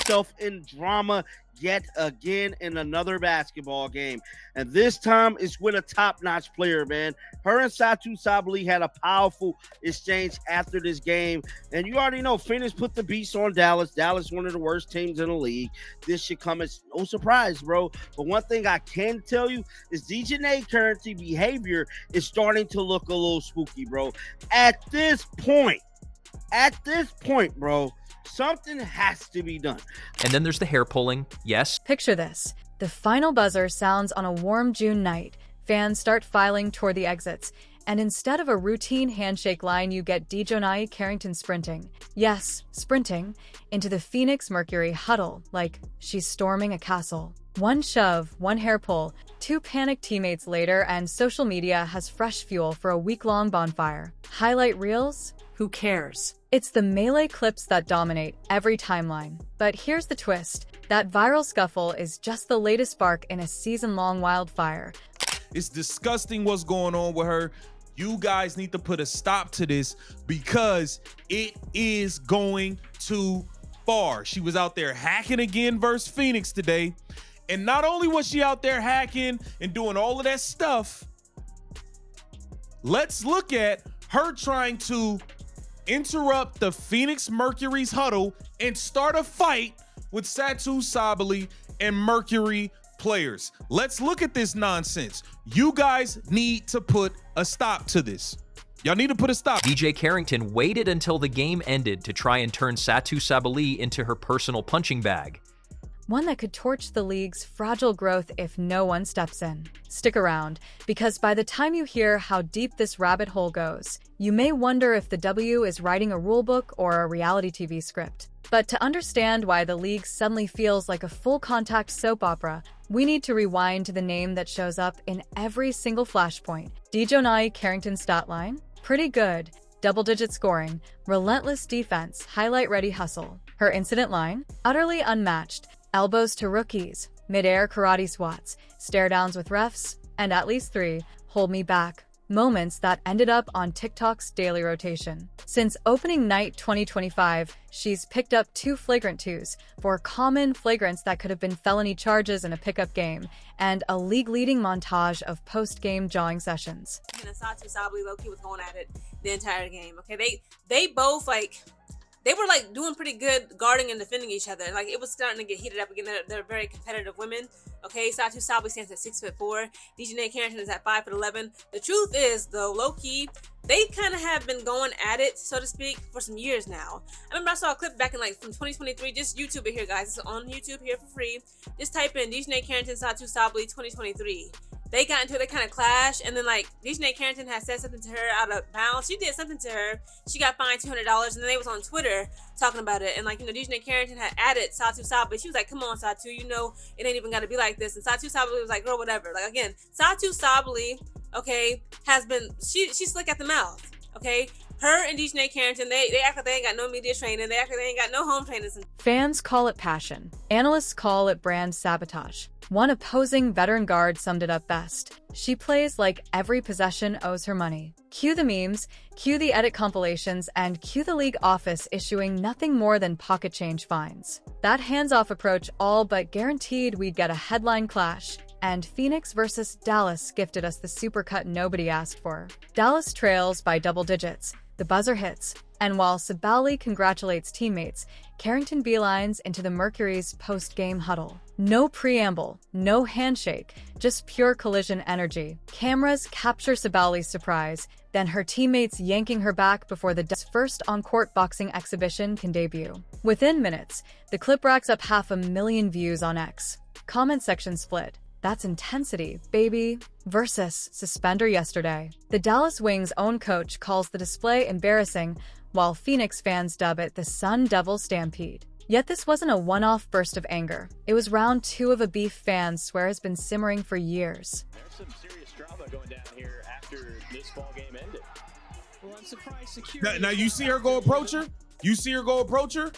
herself in drama yet again in another basketball game. And this time it's with a top-notch player, man. Her and Sabally had a powerful exchange after this game. And you already know Phoenix put the beast on Dallas. Dallas, one of the worst teams in the league. This should come as no surprise, bro. But one thing I can tell you is DJ Carrington behavior is starting to look a little spooky, bro. At this point, bro, something has to be done. And then there's the hair pulling, yes. Picture this. The final buzzer sounds on a warm June night. Fans start filing toward the exits. And instead of a routine handshake line, you get DJ Carrington sprinting. Yes, sprinting into the Phoenix Mercury huddle like she's storming a castle. One shove, one hair pull, two panicked teammates later, and social media has fresh fuel for a week-long bonfire. Highlight reels? Who cares? It's the melee clips that dominate every timeline. But here's the twist. That viral scuffle is just the latest spark in a season-long wildfire. It's disgusting what's going on with her. You guys need to put a stop to this because it is going too far. She was out there hacking again versus Phoenix today. And not only was she out there hacking and doing all of that stuff, let's look at her trying to interrupt the Phoenix Mercury's huddle and start a fight with Sabally and Mercury players. Let's look at this nonsense. You guys need to put a stop to this. Y'all need to put a stop. DJ Carrington waited until the game ended to try and turn Sabally into her personal punching bag. One that could torch the league's fragile growth if no one steps in. Stick around, because by the time you hear how deep this rabbit hole goes, you may wonder if the W is writing a rulebook or a reality TV script. But to understand why the league suddenly feels like a full-contact soap opera, we need to rewind to the name that shows up in every single flashpoint. DJ Carrington's stat line? Pretty good. Double-digit scoring, relentless defense, highlight-ready hustle. Her incident line? Utterly unmatched. Elbows to rookies, mid-air karate swats, stare-downs with refs, and at least 3 hold me back moments that ended up on TikTok's daily rotation. Since opening night 2025, she's picked up 2 flagrant-twos for common flagrants that could have been felony charges in a pickup game, and a league-leading montage of post-game jawing sessions. And Sabally low-key was going at it the entire game. Okay, they both they were like doing pretty good guarding and defending each other. Like it was starting to get heated up again. They're very competitive women. Okay, Sabally stands at 6'4". DJ Carrington is at 5'11". The truth is, though, low key, they kind of have been going at it, so to speak, for some years now. I remember I saw a clip back in from 2023. Just YouTube it here, guys. It's on YouTube here for free. Just type in DJ Carrington Sabally 2023. They got into it, they kind of clashed, and then DJ Carrington had said something to her out of bounds. She did something to her. She got fined $200, and then they was on Twitter talking about it. And DJ Carrington had added Sabally. She was like, "Come on, Satu, you know it ain't even gotta be like this." And Sabally was like, "Girl, whatever." Like again, Sabally, okay, has been she's slick at the mouth. Okay, her and DJ Carrington, they act like they ain't got no media training. They act like they ain't got no home training. Fans call it passion. Analysts call it brand sabotage. One opposing veteran guard summed it up best. She plays like every possession owes her money. Cue the memes, cue the edit compilations, and cue the league office issuing nothing more than pocket change fines. That hands-off approach all but guaranteed we'd get a headline clash. And Phoenix versus Dallas gifted us the supercut nobody asked for. Dallas trails by double digits. The buzzer hits. And while Sabally congratulates teammates, Carrington beelines into the Mercury's post-game huddle. No preamble, no handshake, just pure collision energy. Cameras capture Sabally's surprise, then her teammates yanking her back before the first on-court boxing exhibition can debut. Within minutes, the clip racks up 500,000 views on X. Comment section split. That's intensity, baby. Versus suspender yesterday. The Dallas Wings' own coach calls the display embarrassing, while Phoenix fans dub it the Sun Devil Stampede. Yet this wasn't a one-off burst of anger. It was round 2 of a beef fans swear has been simmering for years. There's some serious drama going down here after this ball game ended. Well, I'm surprised security... Now you see her go approach her? You see her go approach her?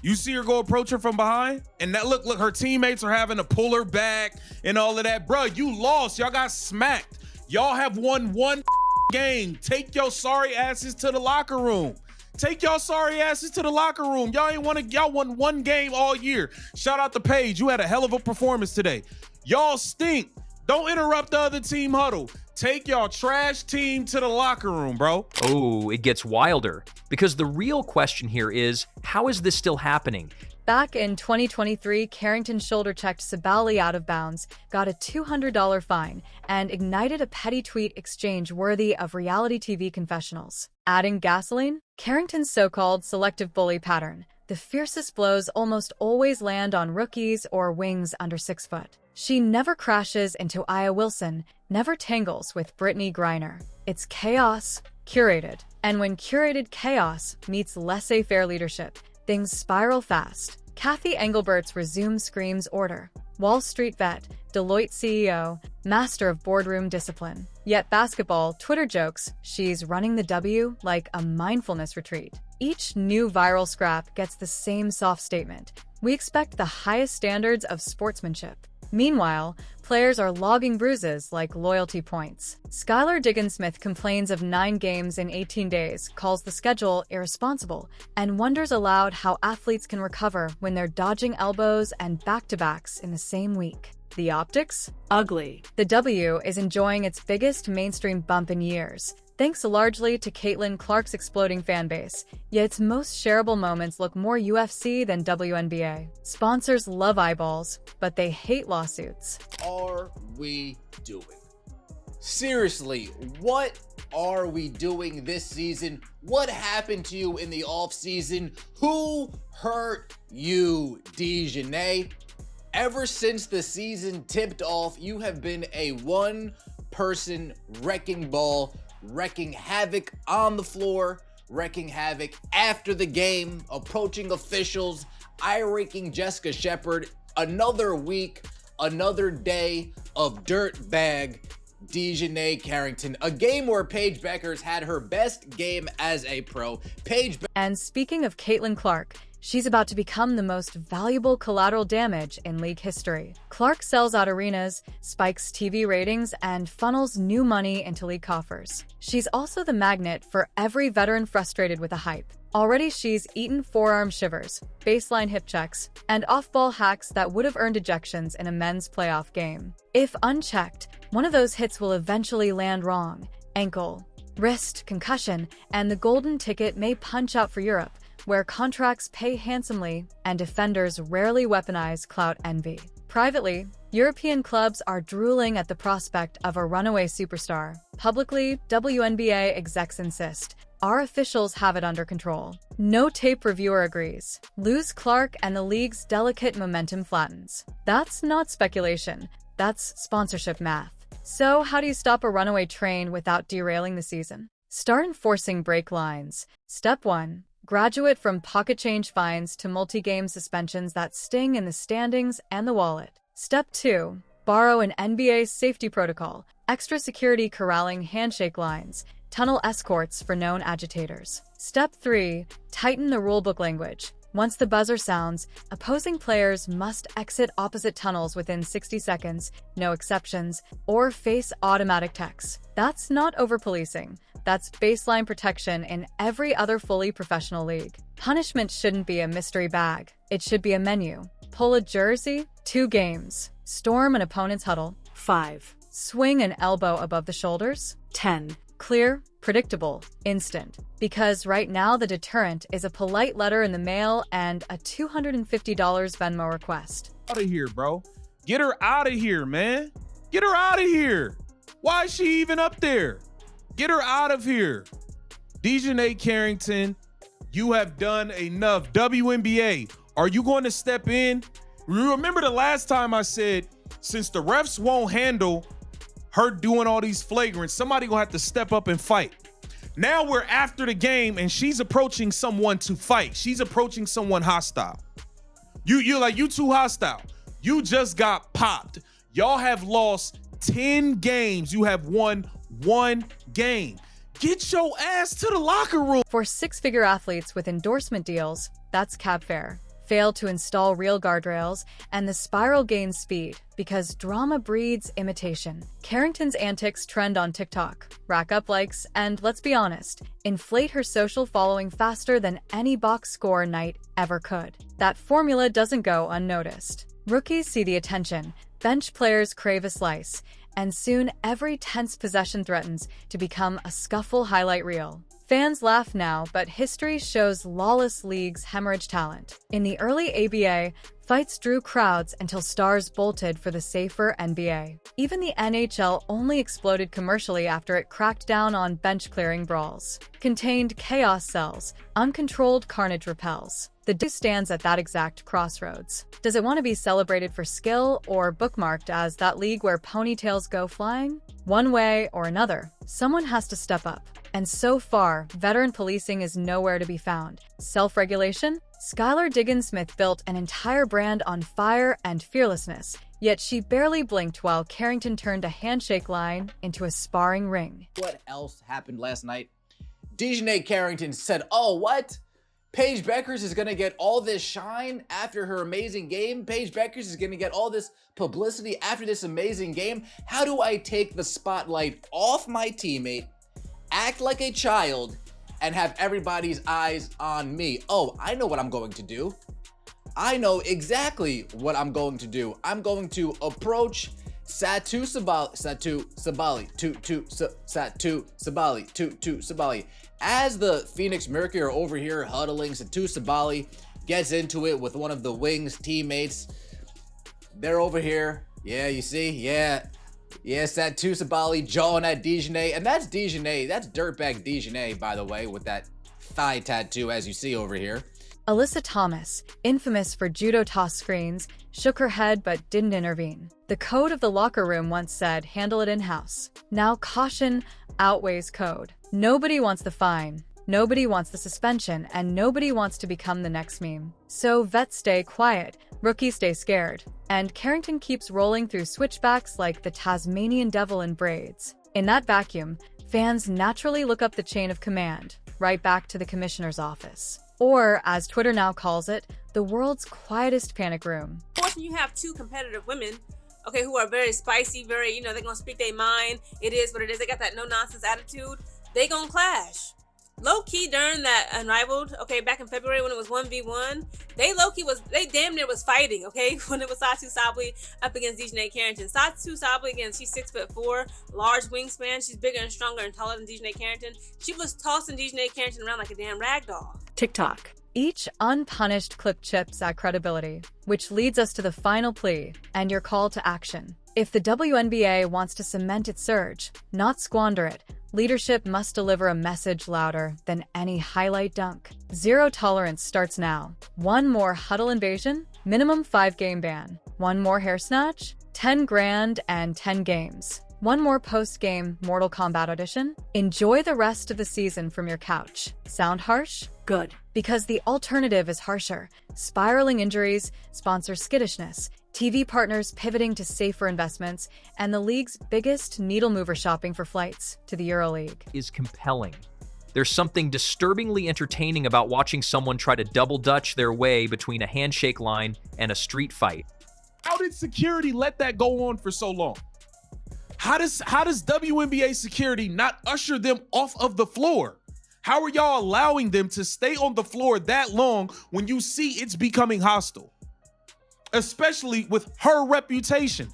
You see her go approach her from behind? And that look, her teammates are having to pull her back and all of that. Bruh, you lost. Y'all got smacked. Y'all have won one game. Take your sorry asses to the locker room. Take y'all sorry asses to the locker room. Y'all won one game all year. Shout out to Paige. You had a hell of a performance today. Y'all stink. Don't interrupt the other team huddle. Take y'all trash team to the locker room, bro. Oh, it gets wilder. Because the real question here is, how is this still happening? Back in 2023, Carrington shoulder-checked Sabally out of bounds, got a $200 fine, and ignited a petty tweet exchange worthy of reality TV confessionals. Adding gasoline? Carrington's so-called selective bully pattern. The fiercest blows almost always land on rookies or wings under 6 foot. She never crashes into Aya Wilson, never tangles with Brittany Griner. It's chaos, curated. And when curated chaos meets laissez-faire leadership, things spiral fast. Kathy Engelbert's resume screams order. Wall Street vet, Deloitte CEO, master of boardroom discipline. Yet basketball, Twitter jokes, she's running the W like a mindfulness retreat. Each new viral scrap gets the same soft statement. We expect the highest standards of sportsmanship. Meanwhile, players are logging bruises like loyalty points. Skylar Diggins-Smith complains of 9 games in 18 days, calls the schedule irresponsible, and wonders aloud how athletes can recover when they're dodging elbows and back-to-backs in the same week. The optics? Ugly. The W is enjoying its biggest mainstream bump in years, thanks largely to Caitlin Clark's exploding fanbase, yet its most shareable moments look more UFC than WNBA. Sponsors love eyeballs, but they hate lawsuits. Are we doing? Seriously, what are we doing this season? What happened to you in the offseason? Who hurt you, DeJounte? Ever since the season tipped off, you have been a one-person wrecking ball, wrecking havoc on the floor, wrecking havoc after the game, approaching officials, eye-raking Jessica Shepard. Another week, another day of dirtbag DeJounte Carrington. A game where Paige Bueckers had her best game as a pro. And speaking of Caitlin Clark, she's about to become the most valuable collateral damage in league history. Clark sells out arenas, spikes TV ratings, and funnels new money into league coffers. She's also the magnet for every veteran frustrated with the hype. Already she's eaten forearm shivers, baseline hip checks, and off-ball hacks that would have earned ejections in a men's playoff game. If unchecked, one of those hits will eventually land wrong. Ankle, wrist, concussion, and the golden ticket may punch out for Europe, where contracts pay handsomely and defenders rarely weaponize clout envy. Privately, European clubs are drooling at the prospect of a runaway superstar. Publicly, WNBA execs insist. Our officials have it under control. No tape reviewer agrees. Lose Clark and the league's delicate momentum flattens. That's not speculation. That's sponsorship math. So how do you stop a runaway train without derailing the season? Start enforcing break lines. Step 1. Graduate from pocket change fines to multi-game suspensions that sting in the standings and the wallet. Step 2. Borrow an NBA safety protocol, extra security corralling handshake lines, tunnel escorts for known agitators. Step 3. Tighten the rulebook language. Once the buzzer sounds, opposing players must exit opposite tunnels within 60 seconds, no exceptions, or face automatic techs. That's not over-policing. That's baseline protection in every other fully professional league. Punishment shouldn't be a mystery bag. It should be a menu. Pull a jersey, 2 games. Storm an opponent's huddle, 5. Swing an elbow above the shoulders, 10. Clear, predictable, instant. Because right now the deterrent is a polite letter in the mail and a $250 Venmo request. Out of here, bro. Get her out of here, man. Get her out of here. Why is she even up there? Get her out of here. DeJounte Carrington, you have done enough. WNBA, are you going to step in? You remember the last time I said, since the refs won't handle her doing all these flagrants, somebody gonna have to step up and fight. Now we're after the game and she's approaching someone to fight. She's approaching someone hostile. You're like, you too hostile. You just got popped. Y'all have lost 10 games. You have won 1 game. Get your ass to the locker room. For 6-figure athletes with endorsement deals, that's cab fare. fail to install real guardrails, and the spiral gains speed because drama breeds imitation. Carrington's antics trend on TikTok, rack up likes, and let's be honest, inflate her social following faster than any box score night ever could. That formula doesn't go unnoticed. Rookies see the attention, bench players crave a slice, and soon every tense possession threatens to become a scuffle highlight reel. Fans laugh now, but history shows lawless leagues hemorrhage talent. In the early ABA, fights drew crowds until stars bolted for the safer NBA. Even the NHL only exploded commercially after it cracked down on bench-clearing brawls. Contained chaos sells, uncontrolled carnage repels. The do stands at that exact crossroads. Does it want to be celebrated for skill or bookmarked as that league where ponytails go flying? One way or another, someone has to step up. And so far, veteran policing is nowhere to be found. Self-regulation? Skylar Diggins-Smith built an entire brand on fire and fearlessness, yet she barely blinked while Carrington turned a handshake line into a sparring ring. What else happened last night? Dejanay Carrington said, "Oh, what? Paige Beckers is going to get all this shine after her amazing game? Paige Beckers is going to get all this publicity after this amazing game? How do I take the spotlight off my teammate, act like a child, and have everybody's eyes on me? Oh, I know what I'm going to do. I know exactly what I'm going to do. I'm going to approach Sabally. As the Phoenix Mercury are over here huddling, Sabally gets into it with one of the Wings teammates. They're over here. Yeah, you see? Yeah, Sabally jawing at Dejanay. And that's Dejanay. That's dirtbag Dejanay, by the way, with that thigh tattoo, as you see over here. Alyssa Thomas, infamous for judo toss screens, shook her head but didn't intervene. The code of the locker room once said, handle it in-house. Now caution outweighs code. Nobody wants the fine, nobody wants the suspension, and nobody wants to become the next meme. So vets stay quiet, rookies stay scared, and Carrington keeps rolling through switchbacks like the Tasmanian devil in braids. In that vacuum, fans naturally look up the chain of command, right back to the commissioner's office. Or, as Twitter now calls it, the world's quietest panic room. Of course, when you have two competitive women, okay, who are very spicy, very, they're gonna speak their mind. It is what it is. They got that no-nonsense attitude. They gonna clash. Low-key during that Unrivaled, okay, back in February when it was 1v1, they damn near was fighting, okay, when it was Satou Sabally up against Dejanay Carrington. Satou Sabally, again, she's 6'4", large wingspan. She's bigger and stronger and taller than Dejanay Carrington. She was tossing Dejanay Carrington around like a damn ragdoll. TikTok. Each unpunished clip chips at credibility, which leads us to the final plea and your call to action. If the WNBA wants to cement its surge, not squander it, leadership must deliver a message louder than any highlight dunk. Zero tolerance starts now. One more huddle invasion, minimum 5-game ban. One more hair snatch, 10 grand and 10 games. One more post-game Mortal Kombat audition. Enjoy the rest of the season from your couch. Sound harsh? Good. Because the alternative is harsher. Spiraling injuries, sponsor skittishness, TV partners pivoting to safer investments, and the league's biggest needle mover shopping for flights to the EuroLeague. Is compelling. There's something disturbingly entertaining about watching someone try to double dutch their way between a handshake line and a street fight. How did security let that go on for so long? How does WNBA security not usher them off of the floor? How are y'all allowing them to stay on the floor that long when you see it's becoming hostile? Especially with her reputation.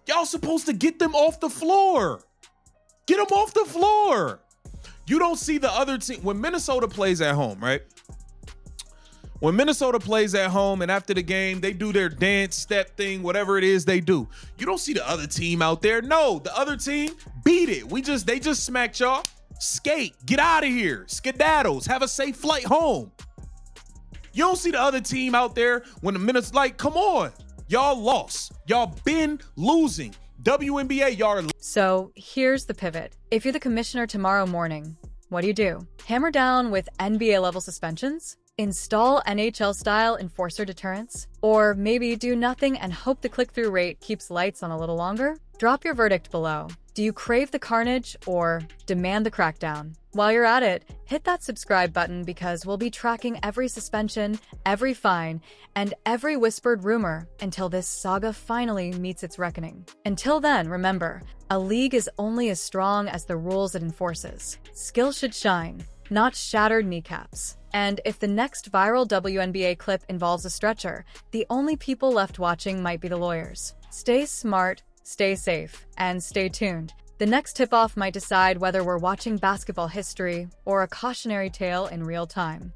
Y'all supposed to get them off the floor. Get them off the floor. You don't see the other team. When Minnesota plays at home, right? When Minnesota plays at home and after the game, they do their dance, step thing, whatever it is they do. You don't see the other team out there. No, the other team beat it. They just smacked y'all. Skate, get out of here. Skedaddles, have a safe flight home. You don't see the other team out there when the minutes come on. Y'all lost. Y'all been losing. WNBA, y'all are. So here's the pivot. If you're the commissioner tomorrow morning, what do? Hammer down with NBA-level suspensions? Install NHL-style enforcer deterrence? Or maybe do nothing and hope the click-through rate keeps lights on a little longer? Drop your verdict below. Do you crave the carnage or demand the crackdown? While you're at it, hit that subscribe button because we'll be tracking every suspension, every fine, and every whispered rumor until this saga finally meets its reckoning. Until then, remember, a league is only as strong as the rules it enforces. Skill should shine, not shattered kneecaps. And if the next viral WNBA clip involves a stretcher, the only people left watching might be the lawyers. Stay smart, stay safe, and stay tuned. The next tip-off might decide whether we're watching basketball history or a cautionary tale in real time.